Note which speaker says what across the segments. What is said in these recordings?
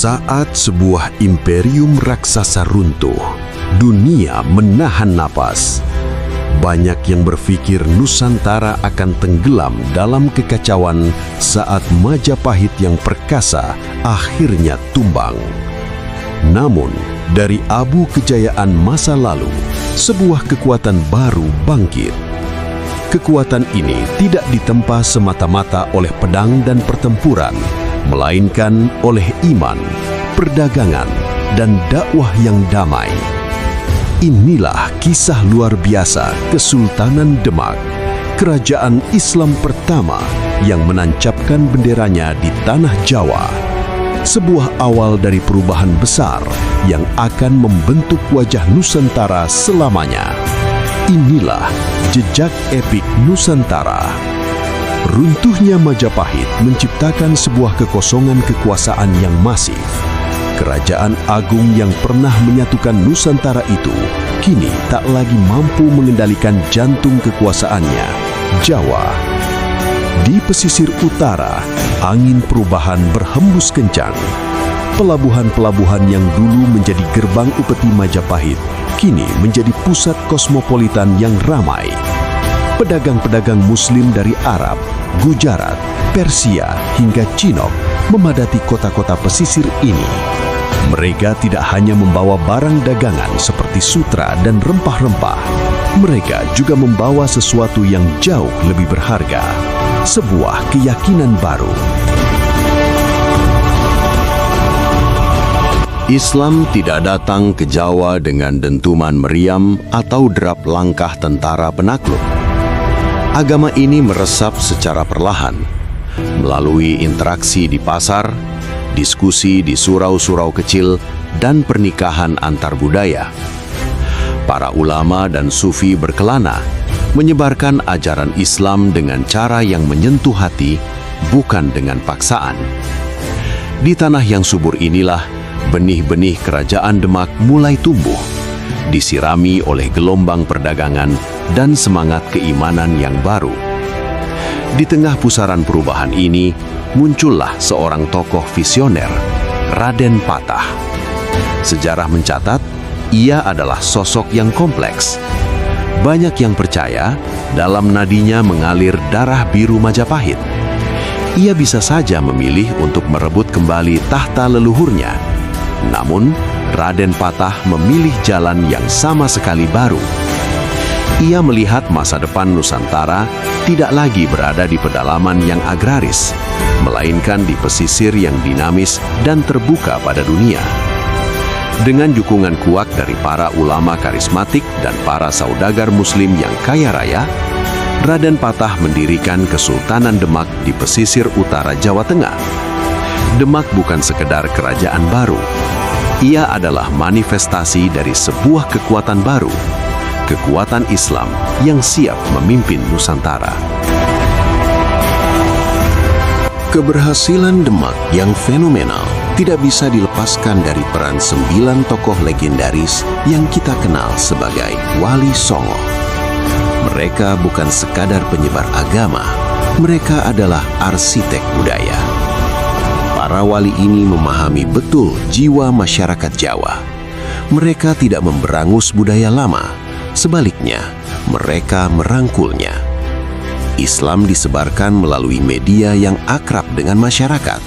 Speaker 1: Saat sebuah imperium raksasa runtuh, dunia menahan napas. Banyak yang berpikir Nusantara akan tenggelam dalam kekacauan saat Majapahit yang perkasa akhirnya tumbang. Namun, dari abu kejayaan masa lalu, sebuah kekuatan baru bangkit. Kekuatan ini tidak ditempa semata-mata oleh pedang dan pertempuran, melainkan oleh iman, perdagangan, dan dakwah yang damai. Inilah kisah luar biasa Kesultanan Demak, kerajaan Islam pertama yang menancapkan benderanya di tanah Jawa. Sebuah awal dari perubahan besar yang akan membentuk wajah Nusantara selamanya. Inilah jejak epik Nusantara. Runtuhnya Majapahit menciptakan sebuah kekosongan kekuasaan yang masif. Kerajaan agung yang pernah menyatukan Nusantara itu kini tak lagi mampu mengendalikan jantung kekuasaannya, Jawa. Di pesisir utara, angin perubahan berhembus kencang. Pelabuhan-pelabuhan yang dulu menjadi gerbang upeti Majapahit kini menjadi pusat kosmopolitan yang ramai. Pedagang-pedagang Muslim dari Arab, Gujarat, Persia, hingga Cinok memadati kota-kota pesisir ini. Mereka tidak hanya membawa barang dagangan seperti sutra dan rempah-rempah. Mereka juga membawa sesuatu yang jauh lebih berharga. Sebuah keyakinan baru. Islam tidak datang ke Jawa dengan dentuman meriam atau derap langkah tentara penakluk. Agama ini meresap secara perlahan, melalui interaksi di pasar, diskusi di surau-surau kecil, dan pernikahan antar budaya. Para ulama dan sufi berkelana, menyebarkan ajaran Islam dengan cara yang menyentuh hati, bukan dengan paksaan. Di tanah yang subur inilah, benih-benih kerajaan Demak mulai tumbuh, disirami oleh gelombang perdagangan dan semangat keimanan yang baru. Di tengah pusaran perubahan ini, muncullah seorang tokoh visioner, Raden Patah. Sejarah mencatat, ia adalah sosok yang kompleks. Banyak yang percaya dalam nadinya mengalir darah biru Majapahit. Ia bisa saja memilih untuk merebut kembali tahta leluhurnya. Namun, Raden Patah memilih jalan yang sama sekali baru. Ia melihat masa depan Nusantara tidak lagi berada di pedalaman yang agraris, melainkan di pesisir yang dinamis dan terbuka pada dunia. Dengan dukungan kuat dari para ulama karismatik dan para saudagar Muslim yang kaya raya, Raden Patah mendirikan Kesultanan Demak di pesisir utara Jawa Tengah. Demak bukan sekedar kerajaan baru. Ia adalah manifestasi dari sebuah kekuatan baru, kekuatan Islam yang siap memimpin Nusantara. Keberhasilan Demak yang fenomenal tidak bisa dilepaskan dari peran 9 tokoh legendaris yang kita kenal sebagai Wali Songo. Mereka bukan sekadar penyebar agama, mereka adalah arsitek budaya. Para wali ini memahami betul jiwa masyarakat Jawa. Mereka tidak memberangus budaya lama, sebaliknya mereka merangkulnya. Islam disebarkan melalui media yang akrab dengan masyarakat,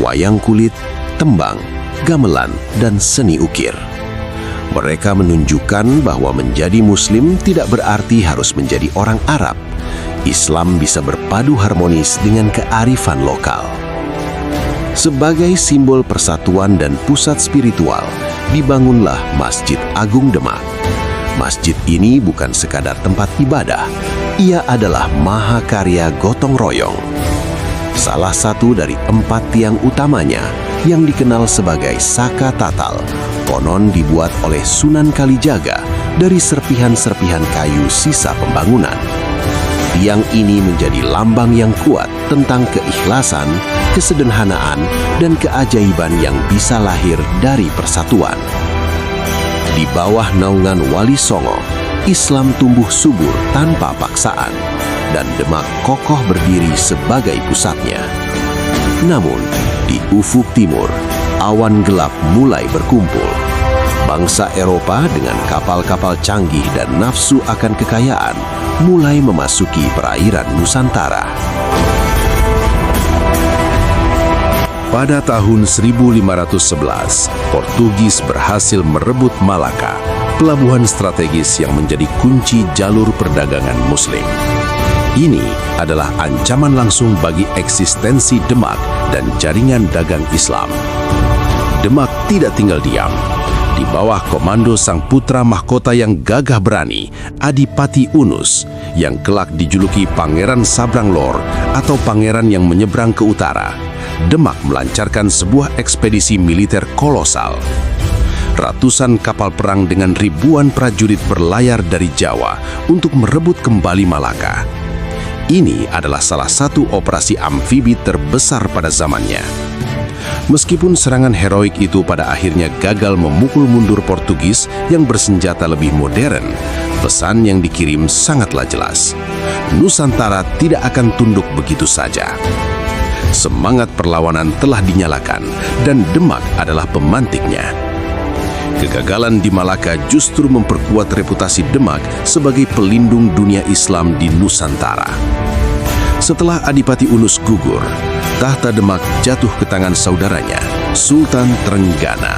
Speaker 1: wayang kulit, tembang, gamelan, dan seni ukir. Mereka menunjukkan bahwa menjadi Muslim tidak berarti harus menjadi orang Arab. Islam bisa berpadu harmonis dengan kearifan lokal. Sebagai simbol persatuan dan pusat spiritual, dibangunlah Masjid Agung Demak. Masjid ini bukan sekadar tempat ibadah, ia adalah mahakarya gotong royong. Salah satu dari 4 tiang utamanya yang dikenal sebagai Saka Tatal, konon dibuat oleh Sunan Kalijaga dari serpihan-serpihan kayu sisa pembangunan. Tiang ini menjadi lambang yang kuat tentang keikhlasan, kesederhanaan, dan keajaiban yang bisa lahir dari persatuan. Di bawah naungan Wali Songo, Islam tumbuh subur tanpa paksaan, dan Demak kokoh berdiri sebagai pusatnya. Namun, di ufuk timur, awan gelap mulai berkumpul. Bangsa Eropa dengan kapal-kapal canggih dan nafsu akan kekayaan mulai memasuki perairan Nusantara. Pada tahun 1511, Portugis berhasil merebut Malaka, pelabuhan strategis yang menjadi kunci jalur perdagangan Muslim. Ini adalah ancaman langsung bagi eksistensi Demak dan jaringan dagang Islam. Demak tidak tinggal diam. Di bawah komando sang putra mahkota yang gagah berani, Adipati Unus, yang kelak dijuluki Pangeran Sabranglor atau Pangeran yang menyeberang ke utara, Demak melancarkan sebuah ekspedisi militer kolosal. Ratusan kapal perang dengan ribuan prajurit berlayar dari Jawa untuk merebut kembali Malaka. Ini adalah salah satu operasi amfibi terbesar pada zamannya. Meskipun serangan heroik itu pada akhirnya gagal memukul mundur Portugis yang bersenjata lebih modern, pesan yang dikirim sangatlah jelas. Nusantara tidak akan tunduk begitu saja. Semangat perlawanan telah dinyalakan dan Demak adalah pemantiknya. Kegagalan di Malaka justru memperkuat reputasi Demak sebagai pelindung dunia Islam di Nusantara. Setelah Adipati Unus gugur, tahta Demak jatuh ke tangan saudaranya, Sultan Trenggana.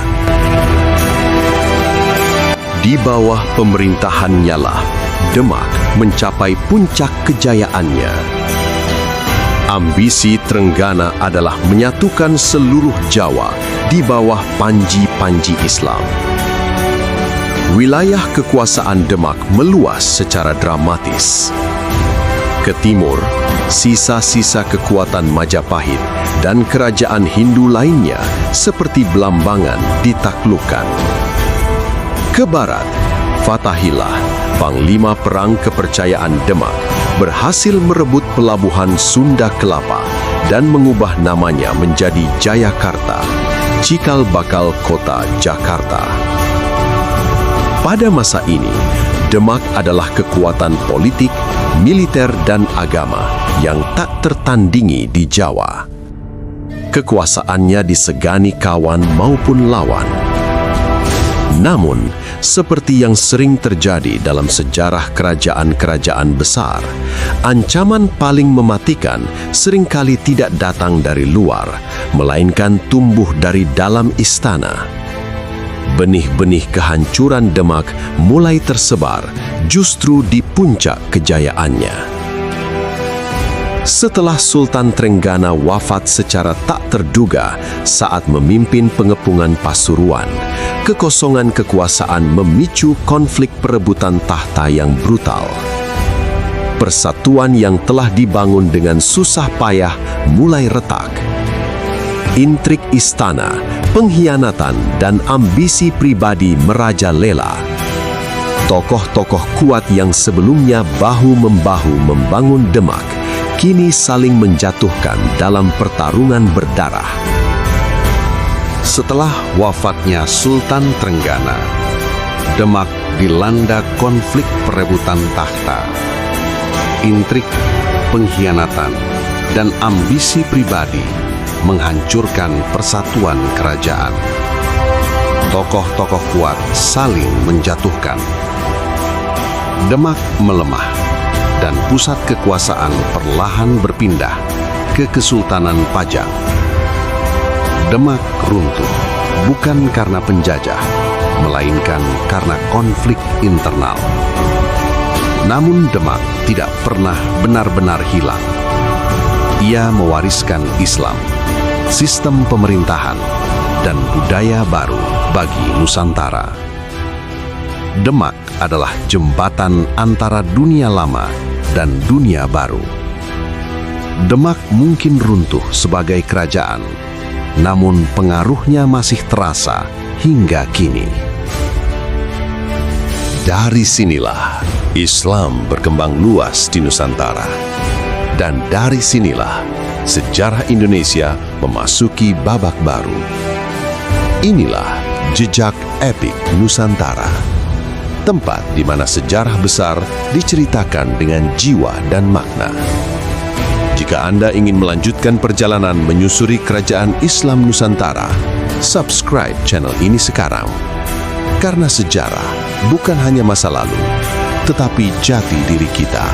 Speaker 1: Di bawah pemerintahannya lah, Demak mencapai puncak kejayaannya. Ambisi Trenggana adalah menyatukan seluruh Jawa di bawah panji-panji Islam. Wilayah kekuasaan Demak meluas secara dramatis. Ke timur, sisa-sisa kekuatan Majapahit dan kerajaan Hindu lainnya seperti Blambangan ditaklukkan. Ke barat, Fatahillah, panglima perang kepercayaan Demak, berhasil merebut pelabuhan Sunda Kelapa dan mengubah namanya menjadi Jayakarta, cikal bakal kota Jakarta. Pada masa ini, Demak adalah kekuatan politik, militer, dan agama yang tak tertandingi di Jawa. Kekuasaannya disegani kawan maupun lawan. Namun, seperti yang sering terjadi dalam sejarah kerajaan-kerajaan besar, ancaman paling mematikan seringkali tidak datang dari luar, melainkan tumbuh dari dalam istana. Benih-benih kehancuran Demak mulai tersebar justru di puncak kejayaannya. Setelah Sultan Trenggana wafat secara tak terduga saat memimpin pengepungan Pasuruan, kekosongan kekuasaan memicu konflik perebutan tahta yang brutal. Persatuan yang telah dibangun dengan susah payah mulai retak. Intrik istana, pengkhianatan, dan ambisi pribadi merajalela. Tokoh-tokoh kuat yang sebelumnya bahu-membahu membangun Demak kini saling menjatuhkan dalam pertarungan berdarah. Setelah wafatnya Sultan Trenggana, Demak dilanda konflik perebutan tahta. Intrik, pengkhianatan, dan ambisi pribadi menghancurkan persatuan kerajaan. Tokoh-tokoh kuat saling menjatuhkan. Demak melemah dan pusat kekuasaan perlahan berpindah ke Kesultanan Pajang. Demak runtuh bukan karena penjajah, melainkan karena konflik internal. Namun Demak tidak pernah benar-benar hilang. Ia mewariskan Islam, sistem pemerintahan, dan budaya baru bagi Nusantara. Demak adalah jembatan antara dunia lama dan dunia baru. Demak mungkin runtuh sebagai kerajaan, namun pengaruhnya masih terasa hingga kini. Dari sinilah Islam berkembang luas di Nusantara. Dan dari sinilah sejarah Indonesia memasuki babak baru. Inilah jejak epik Nusantara. Tempat di mana sejarah besar diceritakan dengan jiwa dan makna. Jika Anda ingin melanjutkan perjalanan menyusuri kerajaan Islam Nusantara,
Speaker 2: Subscribe channel ini sekarang. Karena sejarah bukan hanya masa lalu, tetapi jati diri kita.